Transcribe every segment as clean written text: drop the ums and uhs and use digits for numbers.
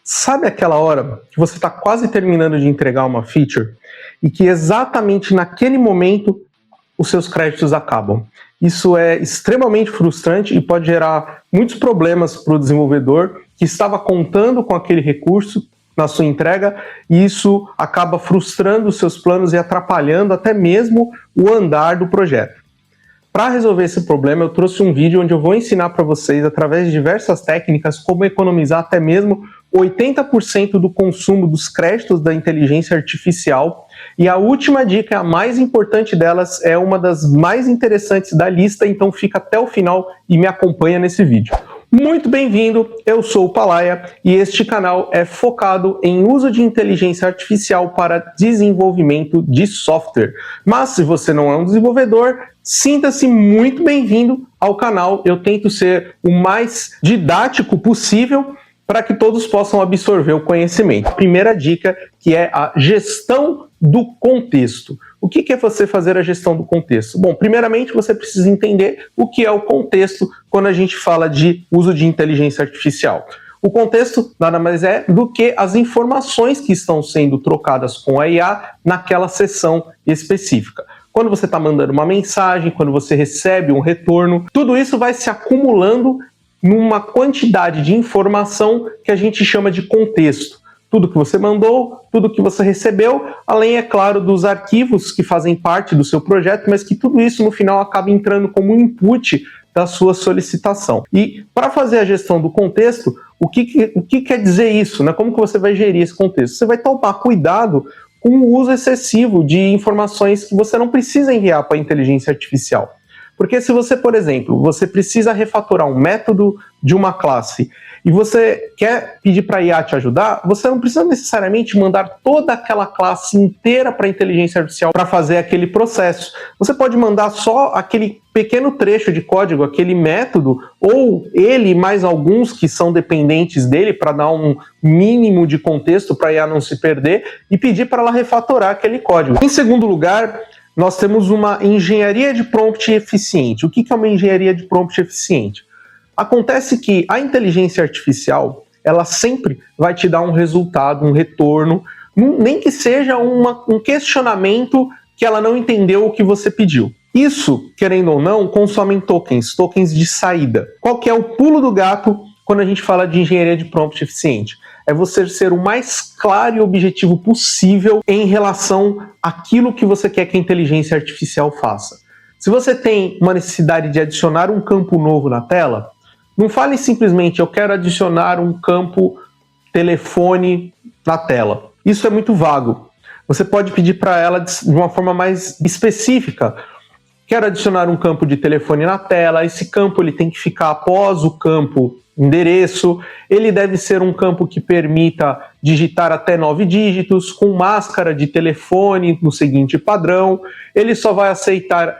Sabe aquela hora que você está quase terminando de entregar uma feature e que exatamente naquele momento os seus créditos acabam? Isso é extremamente frustrante e pode gerar muitos problemas para o desenvolvedor que estava contando com aquele recurso na sua entrega, e isso acaba frustrando os seus planos e atrapalhando até mesmo o andar do projeto. Para resolver esse problema, eu trouxe um vídeo onde eu vou ensinar para vocês, através de diversas técnicas, como economizar até mesmo 80% do consumo dos créditos da inteligência artificial. E a última dica, a mais importante delas, é uma das mais interessantes da lista, então fica até o final e me acompanha nesse vídeo. Muito bem-vindo, eu sou o Palaia e este canal é focado em uso de inteligência artificial para desenvolvimento de software. Mas se você não é um desenvolvedor, sinta-se muito bem-vindo ao canal. Eu tento ser o mais didático possível para que todos possam absorver o conhecimento. A primeira dica, que é a gestão do contexto. O que é você fazer a gestão do contexto? Bom, primeiramente você precisa entender o que é o contexto quando a gente fala de uso de inteligência artificial. O contexto nada mais é do que as informações que estão sendo trocadas com a IA naquela sessão específica. Quando você está mandando uma mensagem, quando você recebe um retorno, tudo isso vai se acumulando numa quantidade de informação que a gente chama de contexto. Tudo que você mandou, tudo que você recebeu, além, é claro, dos arquivos que fazem parte do seu projeto, mas que tudo isso no final acaba entrando como input da sua solicitação. E para fazer a gestão do contexto, o que quer dizer isso, né? Como que você vai gerir esse contexto? Você vai tomar cuidado com o uso excessivo de informações que você não precisa enviar para a inteligência artificial. Porque se você, por exemplo, você precisa refatorar um método de uma classe e você quer pedir para a IA te ajudar, você não precisa necessariamente mandar toda aquela classe inteira para a inteligência artificial para fazer aquele processo. Você pode mandar só aquele pequeno trecho de código, aquele método, ou ele mais alguns que são dependentes dele para dar um mínimo de contexto para a IA não se perder e pedir para ela refatorar aquele código. Em segundo lugar, nós temos uma engenharia de prompt eficiente. O que é uma engenharia de prompt eficiente? Acontece que a inteligência artificial, ela sempre vai te dar um resultado, um retorno, nem que seja um questionamento que ela não entendeu o que você pediu. Isso, querendo ou não, consomem tokens de saída. Qual que é o pulo do gato quando a gente fala de engenharia de prompt eficiente? É você ser o mais claro e objetivo possível em relação àquilo que você quer que a inteligência artificial faça. Se você tem uma necessidade de adicionar um campo novo na tela, não fale simplesmente, eu quero adicionar um campo telefone na tela. Isso é muito vago. Você pode pedir para ela de uma forma mais específica. Quero adicionar um campo de telefone na tela, esse campo ele tem que ficar após o campo endereço, ele deve ser um campo que permita digitar até 9 dígitos, com máscara de telefone no seguinte padrão, ele só vai aceitar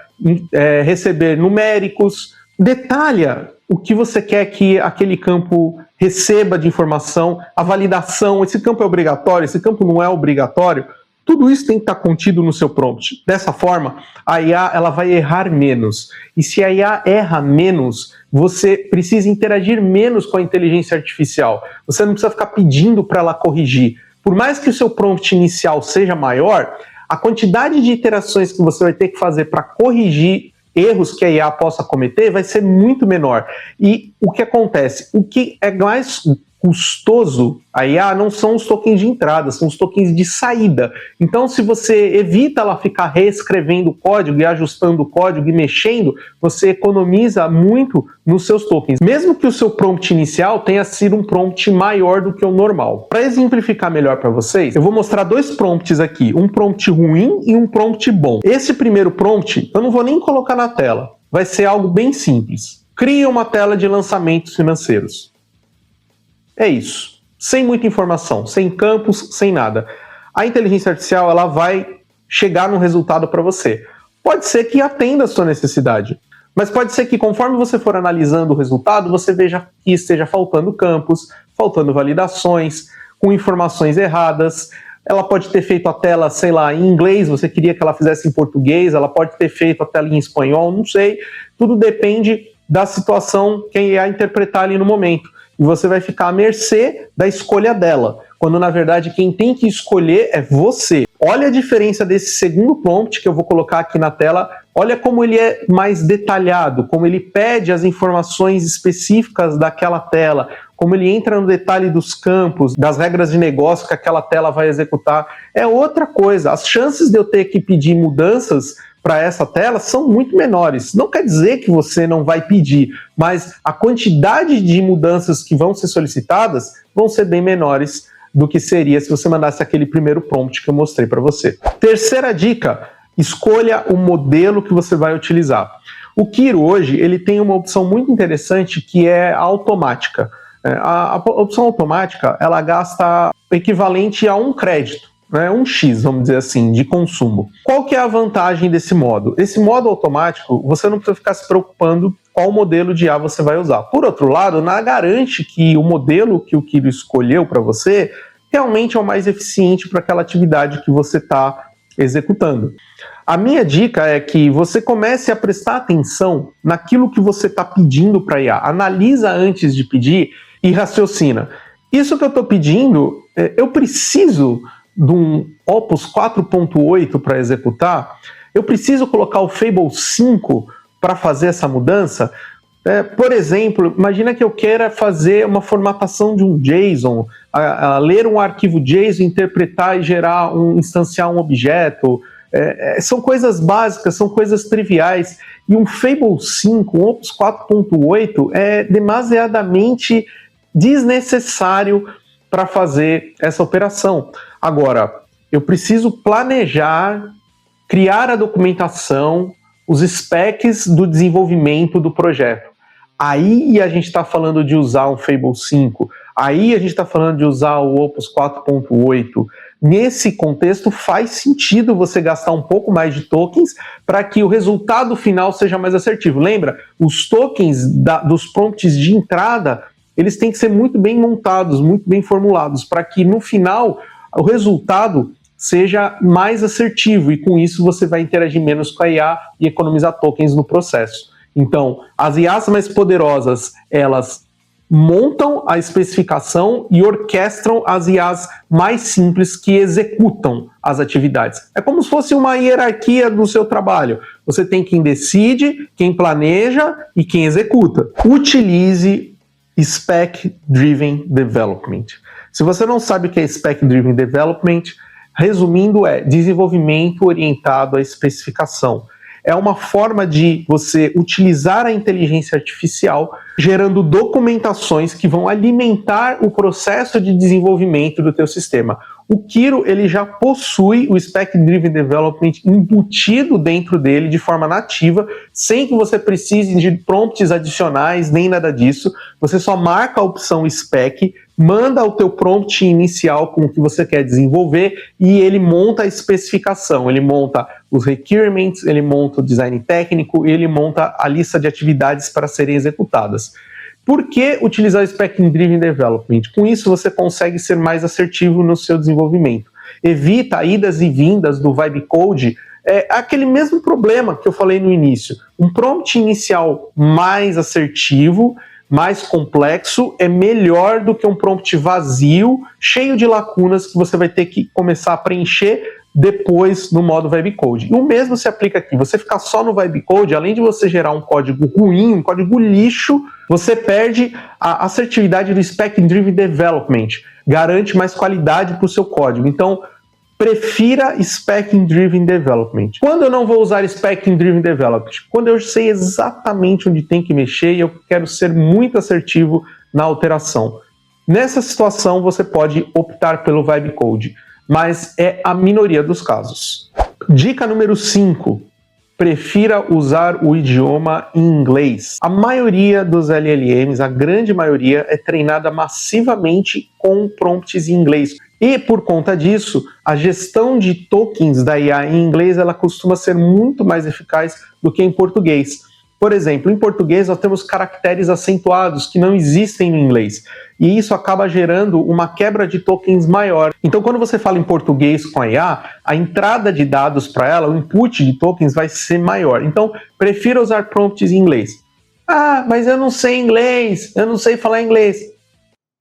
receber numéricos. Detalha o que você quer que aquele campo receba de informação, a validação, esse campo é obrigatório, esse campo não é obrigatório. Tudo isso tem que estar contido no seu prompt. Dessa forma, a IA ela vai errar menos. E se a IA erra menos, você precisa interagir menos com a inteligência artificial. Você não precisa ficar pedindo para ela corrigir. Por mais que o seu prompt inicial seja maior, a quantidade de iterações que você vai ter que fazer para corrigir erros que a IA possa cometer vai ser muito menor. E o que acontece? O que é mais custoso a IA não são os tokens de entrada, são os tokens de saída. Então, se você evita ela ficar reescrevendo o código e ajustando o código e mexendo, você economiza muito nos seus tokens. Mesmo que o seu prompt inicial tenha sido um prompt maior do que o normal. Para exemplificar melhor para vocês, eu vou mostrar dois prompts aqui, um prompt ruim e um prompt bom. Esse primeiro prompt, eu não vou nem colocar na tela, vai ser algo bem simples. Crie uma tela de lançamentos financeiros. É isso, sem muita informação, sem campos, sem nada. A inteligência artificial ela vai chegar no resultado para você. Pode ser que atenda a sua necessidade, mas pode ser que conforme você for analisando o resultado, você veja que esteja faltando campos, faltando validações, com informações erradas. Ela pode ter feito a tela, sei lá, em inglês, você queria que ela fizesse em português, ela pode ter feito a tela em espanhol, não sei. Tudo depende da situação que a IA interpretar ali no momento. e você vai ficar à mercê da escolha dela, quando na verdade quem tem que escolher é você. Olha a diferença desse segundo prompt que eu vou colocar aqui na tela, olha como ele é mais detalhado, como ele pede as informações específicas daquela tela, como ele entra no detalhe dos campos, das regras de negócio que aquela tela vai executar. É outra coisa, as chances de eu ter que pedir mudanças para essa tela são muito menores. Não quer dizer que você não vai pedir, mas a quantidade de mudanças que vão ser solicitadas vão ser bem menores do que seria se você mandasse aquele primeiro prompt que eu mostrei para você. Terceira dica, escolha o modelo que você vai utilizar. O Kiro hoje ele tem uma opção muito interessante que é a automática. A opção automática ela gasta equivalente a 1 crédito. Um X, vamos dizer assim, de consumo. Qual que é a vantagem desse modo? Esse modo automático, você não precisa ficar se preocupando qual modelo de IA você vai usar. Por outro lado, nada garante que o modelo que o Kiro escolheu para você realmente é o mais eficiente para aquela atividade que você está executando. A minha dica é que você comece a prestar atenção naquilo que você está pedindo para a IA. Analisa antes de pedir e raciocina. Isso que eu estou pedindo, eu preciso de um Opus 4.8 para executar? Eu preciso colocar o Fable 5 para fazer essa mudança? Por exemplo, imagina que eu queira fazer uma formatação de um JSON, ler um arquivo JSON, interpretar e instanciar um objeto. São coisas básicas, são coisas triviais. E um Fable 5, um Opus 4.8 é demasiadamente desnecessário para fazer essa operação. Agora, eu preciso planejar, criar a documentação, os specs do desenvolvimento do projeto. Aí a gente está falando de usar um Fable 5, aí a gente está falando de usar o Opus 4.8. Nesse contexto, faz sentido você gastar um pouco mais de tokens para que o resultado final seja mais assertivo. Lembra? Os tokens dos prompts de entrada, eles têm que ser muito bem montados, muito bem formulados, para que no final o resultado seja mais assertivo e com isso você vai interagir menos com a IA e economizar tokens no processo. Então, as IAs mais poderosas, elas montam a especificação e orquestram as IAs mais simples que executam as atividades. É como se fosse uma hierarquia do seu trabalho. Você tem quem decide, quem planeja e quem executa. Utilize Spec Driven Development. Se você não sabe o que é Spec Driven Development, resumindo, é desenvolvimento orientado à especificação. É uma forma de você utilizar a inteligência artificial gerando documentações que vão alimentar o processo de desenvolvimento do teu sistema. O Kiro ele já possui o Spec Driven Development embutido dentro dele de forma nativa, sem que você precise de prompts adicionais, nem nada disso. Você só marca a opção Spec, manda o teu prompt inicial com o que você quer desenvolver e ele monta a especificação, ele monta os requirements, ele monta o design técnico e ele monta a lista de atividades para serem executadas. Por que utilizar o Spec Driven Development? Com isso você consegue ser mais assertivo no seu desenvolvimento. Evita idas e vindas do Vibe Code, aquele mesmo problema que eu falei no início. Um prompt inicial mais assertivo, mais complexo, é melhor do que um prompt vazio, cheio de lacunas que você vai ter que começar a preencher depois no modo Vibe Code. E o mesmo se aplica aqui. Você ficar só no Vibe Code, além de você gerar um código ruim, um código lixo, você perde a assertividade do Spec Driven Development. Garante mais qualidade para o seu código. Então, prefira Spec Driven Development. Quando eu não vou usar Spec Driven Development? Quando eu sei exatamente onde tem que mexer e eu quero ser muito assertivo na alteração. Nessa situação, você pode optar pelo Vibe Code, mas é a minoria dos casos. Dica número 5. Prefira usar o idioma em inglês. A maioria dos LLMs, a grande maioria, é treinada massivamente com prompts em inglês. E por conta disso, a gestão de tokens da IA em inglês ela costuma ser muito mais eficaz do que em português. Por exemplo, em português nós temos caracteres acentuados que não existem no inglês. E isso acaba gerando uma quebra de tokens maior. Então, quando você fala em português com a IA, a entrada de dados para ela, o input de tokens vai ser maior. Então, prefira usar prompts em inglês. Ah, mas eu não sei inglês, eu não sei falar inglês.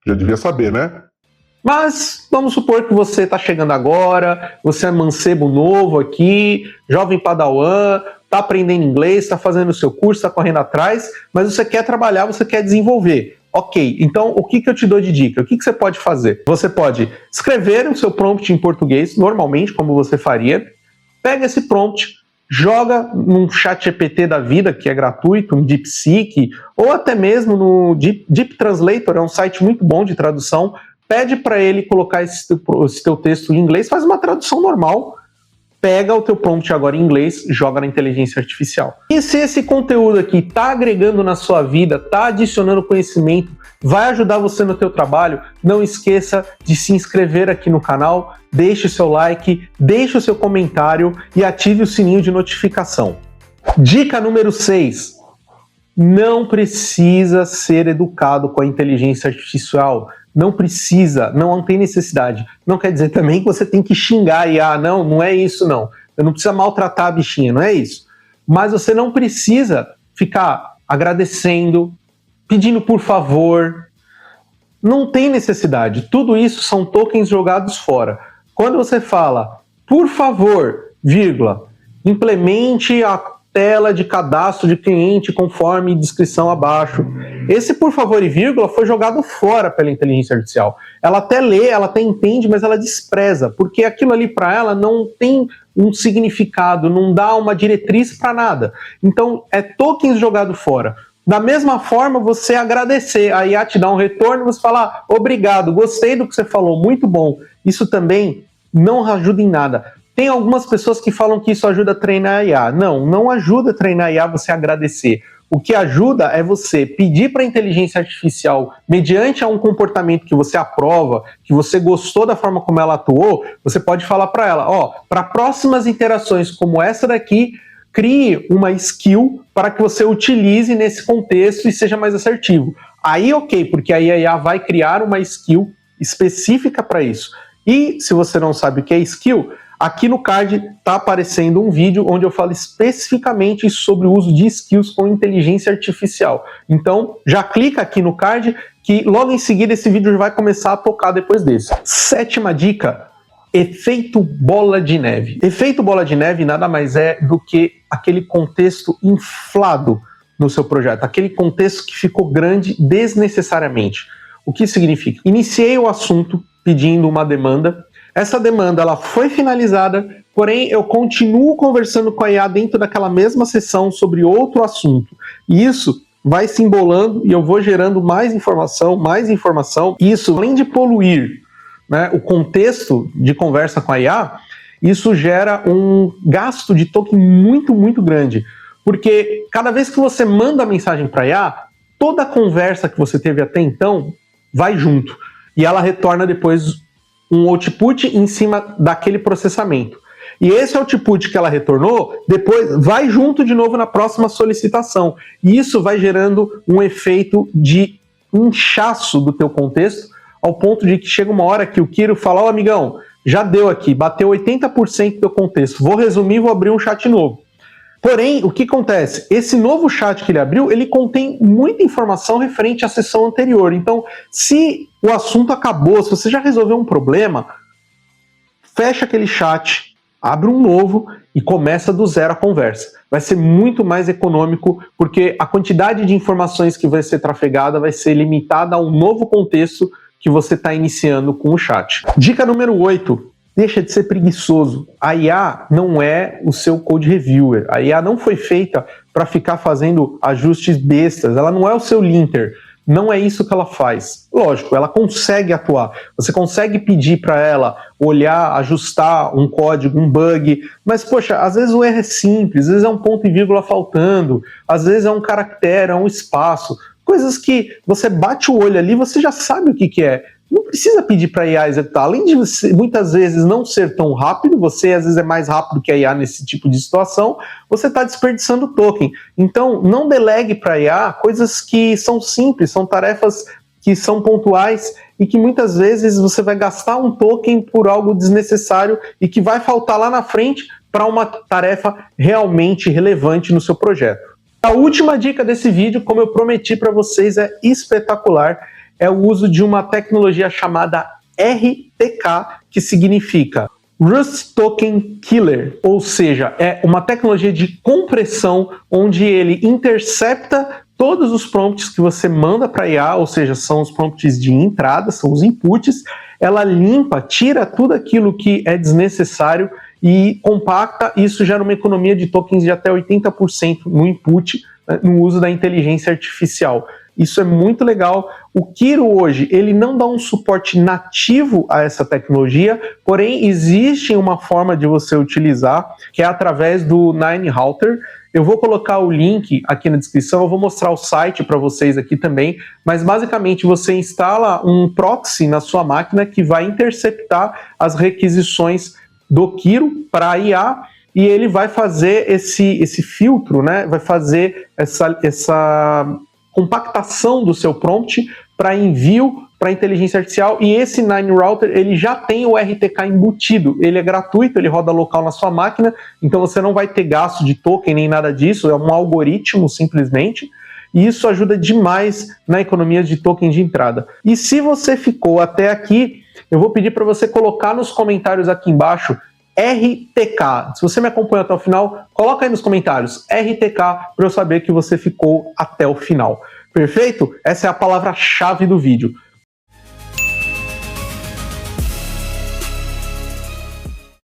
Já devia saber, né? Mas vamos supor que você está chegando agora, você é mancebo novo aqui, jovem padawan, está aprendendo inglês, está fazendo o seu curso, está correndo atrás, mas você quer trabalhar, você quer desenvolver. Ok, então o que eu te dou de dica? O que você pode fazer? Você pode escrever o seu prompt em português, normalmente, como você faria, pega esse prompt, joga num chat GPT da vida, que é gratuito, no DeepSeek, ou até mesmo no Deep Translator, é um site muito bom de tradução. Pede para ele colocar esse teu texto em inglês, faz uma tradução normal, pega o teu prompt agora em inglês, joga na inteligência artificial. E se esse conteúdo aqui está agregando na sua vida, está adicionando conhecimento, vai ajudar você no teu trabalho, não esqueça de se inscrever aqui no canal, deixe o seu like, deixe o seu comentário e ative o sininho de notificação. Dica número 6. Não precisa ser educado com a inteligência artificial. Não precisa, não tem necessidade. Não quer dizer também que você tem que xingar a IA. Não é isso não. Você não precisa maltratar a bichinha, não é isso. Mas você não precisa ficar agradecendo, pedindo por favor. Não tem necessidade. Tudo isso são tokens jogados fora. Quando você fala, por favor, vírgula, implemente a tela de cadastro de cliente conforme descrição abaixo. Esse por favor e vírgula foi jogado fora pela inteligência artificial. Ela até lê, ela até entende, mas ela despreza, porque aquilo ali para ela não tem um significado, não dá uma diretriz para nada. Então é tokens jogado fora. Da mesma forma, você agradecer, a IA te dá um retorno, você fala, obrigado, gostei do que você falou, muito bom. Isso também não ajuda em nada. Tem algumas pessoas que falam que isso ajuda a treinar a IA. Não ajuda a treinar a IA você agradecer. O que ajuda é você pedir para a inteligência artificial, mediante a um comportamento que você aprova, que você gostou da forma como ela atuou, você pode falar para ela, para próximas interações como essa daqui, crie uma skill para que você utilize nesse contexto e seja mais assertivo. Aí ok, porque aí a IA vai criar uma skill específica para isso. E se você não sabe o que é skill, aqui no card está aparecendo um vídeo onde eu falo especificamente sobre o uso de skills com inteligência artificial. Então, já clica aqui no card que logo em seguida esse vídeo vai começar a tocar depois desse. 7ª dica, efeito bola de neve. Efeito bola de neve nada mais é do que aquele contexto inflado no seu projeto, aquele contexto que ficou grande desnecessariamente. O que significa? Iniciei o assunto pedindo uma demanda. Essa demanda ela foi finalizada, porém eu continuo conversando com a IA dentro daquela mesma sessão sobre outro assunto. E isso vai se embolando e eu vou gerando mais informação. Isso, além de poluir, né, o contexto de conversa com a IA, isso gera um gasto de token muito grande. Porque cada vez que você manda a mensagem para a IA, toda a conversa que você teve até então vai junto. E ela retorna depois um output em cima daquele processamento. E esse output que ela retornou, depois vai junto de novo na próxima solicitação. E isso vai gerando um efeito de inchaço do teu contexto, ao ponto de que chega uma hora que o Kiro fala, ó amigão, já deu aqui, bateu 80% do teu contexto, vou resumir, vou abrir um chat novo. Porém, o que acontece? Esse novo chat que ele abriu, ele contém muita informação referente à sessão anterior. Então, se o assunto acabou, se você já resolveu um problema, fecha aquele chat, abre um novo e começa do zero a conversa. Vai ser muito mais econômico, porque a quantidade de informações que vai ser trafegada vai ser limitada a um novo contexto que você está iniciando com o chat. Dica número 8. Deixa de ser preguiçoso. A IA não é o seu code reviewer. A IA não foi feita para ficar fazendo ajustes bestas. Ela não é o seu linter. Não é isso que ela faz. Lógico, ela consegue atuar. Você consegue pedir para ela olhar, ajustar um código, um bug. Mas, poxa, às vezes o erro é simples. Às vezes é um ponto e vírgula faltando. Às vezes é um caractere, é um espaço. Coisas que você bate o olho ali, você já sabe o que é. Não precisa pedir para a IA executar. Além de você, muitas vezes não ser tão rápido, você às vezes é mais rápido que a IA nesse tipo de situação, você está desperdiçando token. Então, não delegue para a IA coisas que são simples, são tarefas que são pontuais e que muitas vezes você vai gastar um token por algo desnecessário e que vai faltar lá na frente para uma tarefa realmente relevante no seu projeto. A última dica desse vídeo, como eu prometi para vocês, é espetacular. é o uso de uma tecnologia chamada RTK, que significa Rust Token Killer, ou seja, é uma tecnologia de compressão onde ele intercepta todos os prompts que você manda para a IA, ou seja, são os prompts de entrada, são os inputs, ela limpa, tira tudo aquilo que é desnecessário e compacta, isso gera uma economia de tokens de até 80% no input, né, no uso da inteligência artificial. Isso é muito legal. O Kiro hoje, ele não dá um suporte nativo a essa tecnologia, porém existe uma forma de você utilizar, que é através do NineRouter. Eu vou colocar o link aqui na descrição, eu vou mostrar o site para vocês aqui também, mas basicamente você instala um proxy na sua máquina que vai interceptar as requisições do Kiro para a IA, e ele vai fazer esse filtro, né? Vai fazer essa compactação do seu prompt para envio para inteligência artificial, e esse NineRouter ele já tem o RTK embutido, ele é gratuito, ele roda local na sua máquina, então você não vai ter gasto de token nem nada disso, é um algoritmo simplesmente, e isso ajuda demais na economia de token de entrada. E se você ficou até aqui, eu vou pedir para você colocar nos comentários aqui embaixo RTK. Se você me acompanha até o final, coloca aí nos comentários RTK para eu saber que você ficou até o final. Perfeito? Essa é a palavra-chave do vídeo.